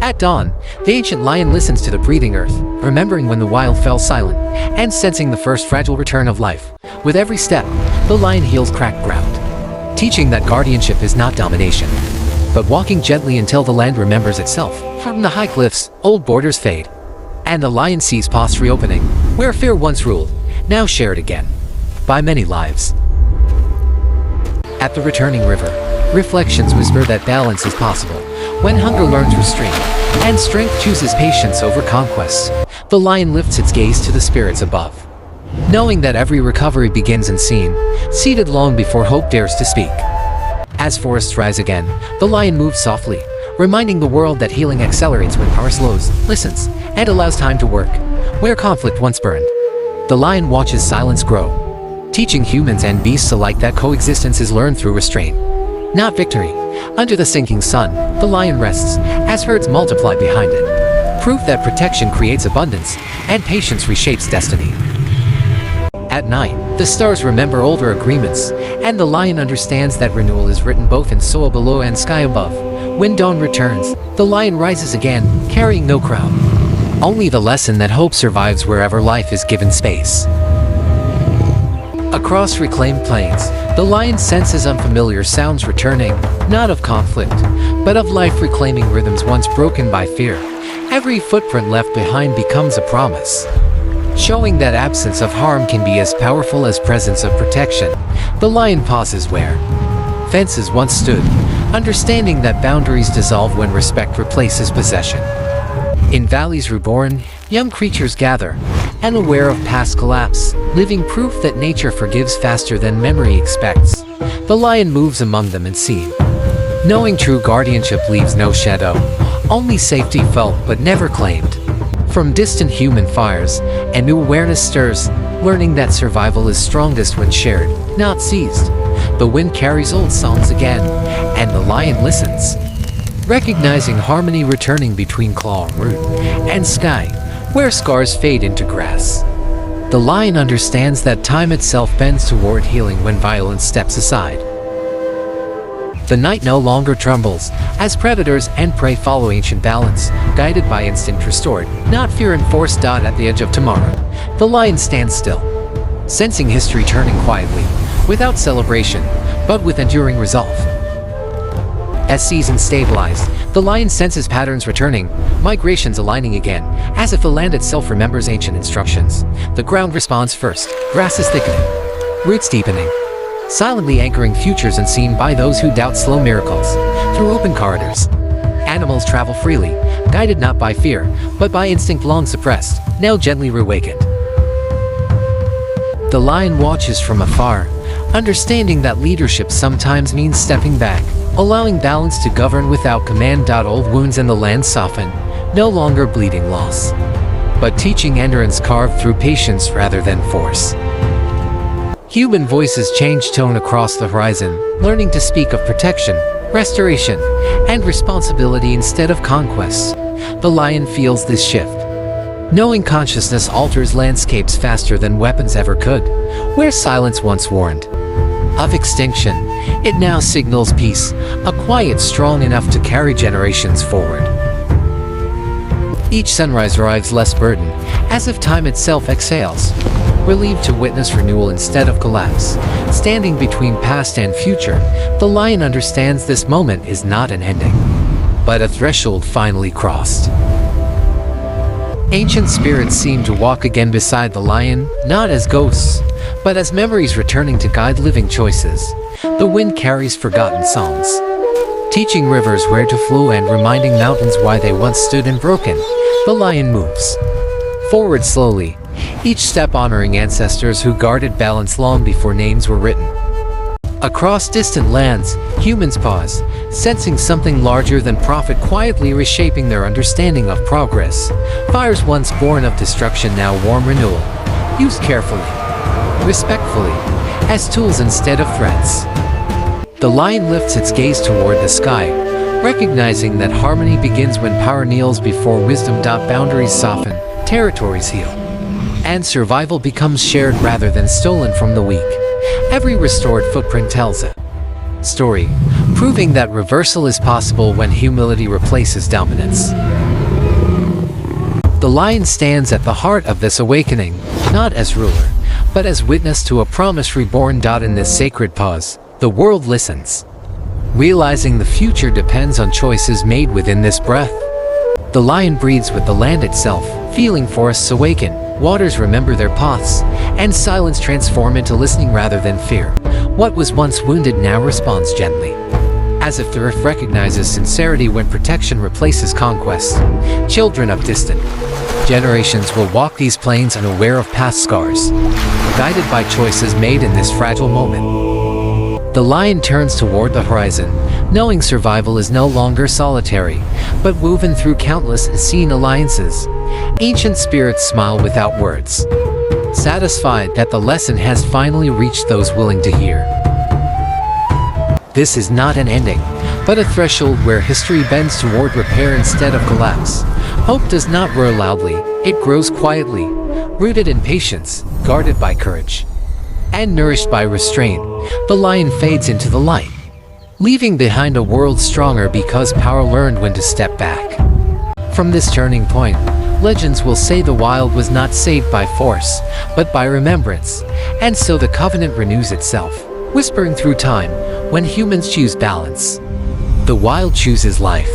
At dawn, the ancient lion listens to the breathing earth, remembering when the wild fell silent, and sensing the first fragile return of life. With every step, the lion heals cracked ground, teaching that guardianship is not domination, but walking gently until the land remembers itself. From the high cliffs, old borders fade, and the lion sees paths reopening, where fear once ruled, now shared again by many lives. At the returning river, reflections whisper that balance is possible when hunger learns restraint and strength chooses patience over conquest. The lion lifts its gaze to the spirits above, knowing that every recovery begins unseen, seated long before hope dares to speak. As forests rise again, the lion moves softly, reminding the world that healing accelerates when power slows, listens, and allows time to work where conflict once burned. The lion watches silence grow, teaching humans and beasts alike that coexistence is learned through restraint, not victory. Under the sinking sun, the lion rests as herds multiply behind it, proof that protection creates abundance and patience reshapes destiny. At night, the stars remember older agreements, and the lion understands that renewal is written both in soil below and sky above. When dawn returns, the lion rises again, carrying no crown, only the lesson that hope survives wherever life is given space. Across reclaimed plains, the lion senses unfamiliar sounds returning, not of conflict, but of life reclaiming rhythms once broken by fear. Every footprint left behind becomes a promise, showing that absence of harm can be as powerful as presence of protection. The lion pauses where fences once stood, understanding that boundaries dissolve when respect replaces possession. In valleys reborn, young creatures gather, unaware of past collapse, living proof that nature forgives faster than memory expects. The lion moves among them unseen, knowing true guardianship leaves no shadow, only safety felt but never claimed. From distant human fires, a new awareness stirs, learning that survival is strongest when shared, not seized. The wind carries old songs again, and the lion listens, recognizing harmony returning between claw, root, and sky, where scars fade into grass. The lion understands that time itself bends toward healing when violence steps aside. The night no longer trembles, as predators and prey follow ancient balance, guided by instinct restored, not fear enforced. At the edge of tomorrow, the lion stands still, sensing history turning quietly, without celebration, but with enduring resolve. As seasons stabilize, the lion senses patterns returning, migrations aligning again, as if the land itself remembers ancient instructions. The ground responds first, grass is thickening, roots deepening, silently anchoring futures unseen by those who doubt slow miracles. Through open corridors, animals travel freely, guided not by fear, but by instinct long suppressed, now gently reawakened. The lion watches from afar, understanding that leadership sometimes means stepping back, allowing balance to govern without command. Old wounds in the land soften, no longer bleeding loss, but teaching endurance carved through patience rather than force. Human voices change tone across the horizon, learning to speak of protection, restoration, and responsibility instead of conquest. The lion feels this shift, knowing consciousness alters landscapes faster than weapons ever could. Where silence once warned of extinction, it now signals peace, a quiet strong enough to carry generations forward. Each sunrise arrives less burdened, as if time itself exhales, relieved to witness renewal instead of collapse. Standing between past and future, the lion understands this moment is not an ending, but a threshold finally crossed. Ancient spirits seem to walk again beside the lion, not as ghosts, but as memories returning to guide living choices. The wind carries forgotten songs, teaching rivers where to flow and reminding mountains why they once stood unbroken. The lion moves forward slowly, each step honoring ancestors who guarded balance long before names were written. Across distant lands, humans pause, sensing something larger than profit quietly reshaping their understanding of progress. Fires once born of destruction now warm renewal, used carefully, respectfully, as tools instead of threats. The lion lifts its gaze toward the sky, recognizing that harmony begins when power kneels before wisdom. Boundaries soften, territories heal, and survival becomes shared rather than stolen from the weak. Every restored footprint tells a story, proof proving that reversal is possible when humility replaces dominance. The lion stands at the heart of this awakening, not as ruler, but as witness to a promise reborn. In this sacred pause, the world listens, realizing the future depends on choices made within this breath. The lion breathes with the land itself, feeling forests awaken, waters remember their paths, and silence transform into listening rather than fear. What was once wounded now responds gently, as if the earth recognizes sincerity when protection replaces conquest. Children of distant generations will walk these plains unaware of past scars, guided by choices made in this fragile moment. The lion turns toward the horizon, knowing survival is no longer solitary, but woven through countless unseen alliances. Ancient spirits smile without words, satisfied that the lesson has finally reached those willing to hear. This is not an ending, but a threshold where history bends toward repair instead of collapse. Hope does not roar loudly, it grows quietly, rooted in patience, guarded by courage, and nourished by restraint. The lion fades into the light, leaving behind a world stronger because power learned when to step back. From this turning point, legends will say the wild was not saved by force, but by remembrance, and so the covenant renews itself, whispering through time. When humans choose balance, the wild chooses life.